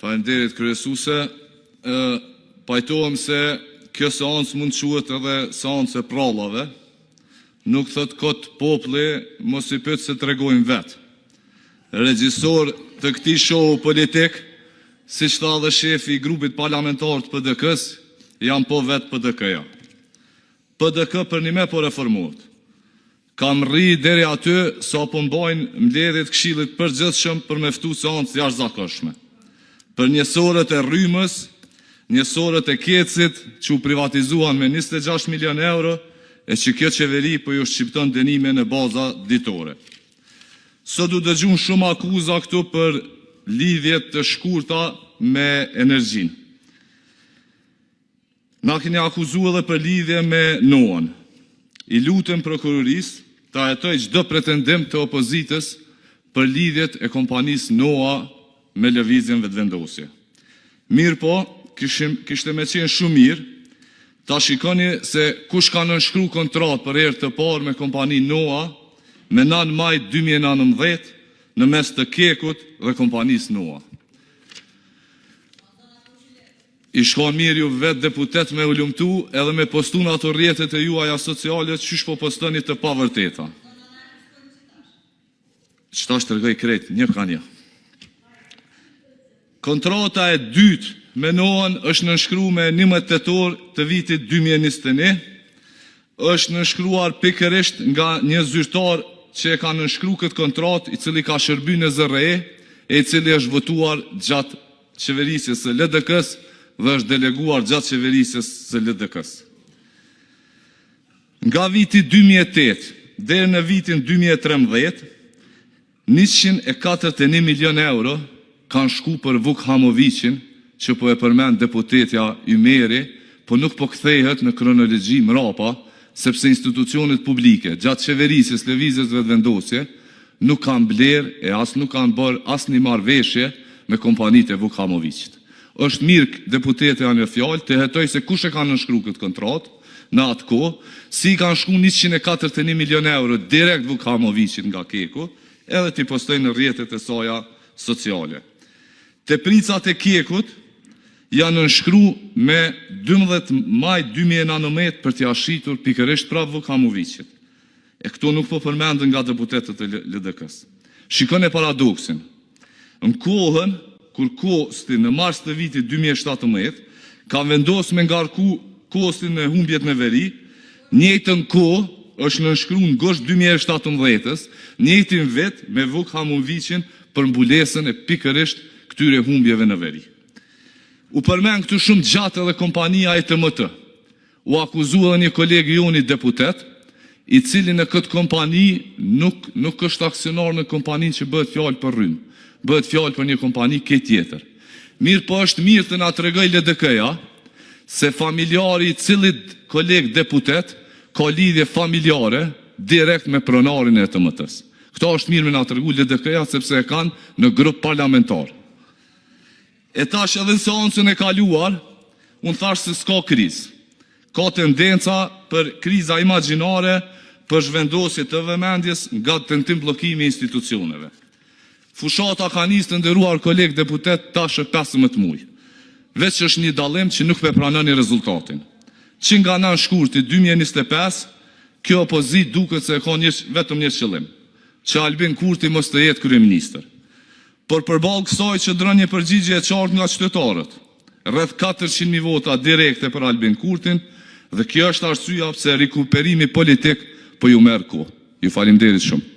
Faleminderit kryesuese, pajtohem se kjo seancë mund quhet edhe seancë e prallave. Nuk thot kot populli mos I pyet se tregojmë vet. Regjisor të këtij show politik, siç tha dhe shefi I grupit parlamentar të PDK-s, jam po vet PDK-ja. PDK për një me po reformohet. Kam rri deri aty sa po mbajnë mbledhjet Këshillit Përgjithshëm për me ftu seancë jashtëzakonshme. Për njësorët e rrymës, njësorët e Kecit, që u privatizuan me 26 milion euro, e që kjo qeveri po ju shqipton dënime në baza ditore. Sot du dëgjun shumë akuza këtu për lidhjet të shkurta me energjin. Na keni akuzu edhe për lidhje me Noan. I lutem prokurorisë ta hetoj çdo pretendim të opozitës për lidhjet e kompanisë Noa me lëvizjen vetëvendosje. Mirë po, kishte me qenë shumë mirë, ta shikoni se kush ka nënshkru kontratë për herë të parë me kompani Noa me 9 maj 2019 në mes të Kekut dhe kompanisë Noa. I shkon mirë ju vetë deputet me u lumtu edhe me postu në ato rrjetet e juaja sociale qysh po postoni të pavërteta. Qëta është tërgoj krejt, një ka një. Kontrata e dytë me Noan është nënshkruar me 11 tetor të vitit 2021, është nënshkruar pikërisht nga një zyrtar që e ka nënshkruar këtë kontratë, I cili ka shërby në ZRE, e I cili është votuar gjatë qeverisjes së LDK-s dhe është deleguar gjatë qeverisjes së LDK-s. Nga viti 2008 deri në vitin 2013, 141 milion euro kanë shku për Vuk Hamovicin, që po e përmend deputetja Ymeri, po nuk po kthehet në kronologji mrapa, sepse institucionet publike, gjatë qeverisjes lëvizjes vetëvendosje, nuk kanë bler e as nuk kanë bërë as një marrëveshje me kompanitë e Vuk Hamovicit. Është mirë deputetja në fjalë të hetoj se kush e ka nënshkruar këtë kontratë në atë kohë, si kanë shku 141 milion euro direkt Vuk Hamovicit nga Keku, edhe t'i postoj në rrjetet e saja sociale. Tepricat e Kekut janë nënshkruar me 12 maj 2019 për t'ia shitur pikërisht prap Vuk Hamovicit. E këto nuk po përmenden nga deputetët e LDK-s. Shikoni paradoksin. Në kohën kur kosti në mars të vitit 2017 ka vendosur me ngarku kostin e humbjet në veri, njëjtën kohë është nënshkruar në gosht 2017-s, njëjtin vet me Vuk Hamovicin për mbulesën e pikërisht këtyre humbjeve në veri. U përmend këtu shumë gjatë edhe kompania ETMT. U akuzua edhe një kolegë joni deputet, I cili në këtë kompani nuk është aksionar në kompaninë që bëhet fjalë për rrymë. Bëhet fjalë për një kompani tjetër. Mirë po është mirë të na tregoj LDK-ja se familjari I cilit kolegë deputet ka lidhje familjare direkt me pronarin e ETMT-s. Këto është mirë me na tregu LDK-ja sepse e kanë në grup parlamentar. E tash edhe në seancën e kaluar, unë thash se s'ka krizë. Ka tendenca për kriza imagjinare, për zhvendosje të vëmendjes nga tentim bllokimi I institucioneve. Fushata ka nisë të nderuar kolegë deputet tash 15 muaj. Veç është një dallim që nuk pranon rezultatin. Që nga nënt shkurti 2025, kjo opozit duket se ka vetëm një qëllim, që Albin Kurti mos të jetë kryeministër. Por përballë kësaj që dron një përgjigje e qartë nga qytetarët, rreth 400.000 vota direkte për Albin Kurtin, dhe kjo është arsyeja pse rikuperimi politik po ju merr kohë. Ju faleminderit shumë.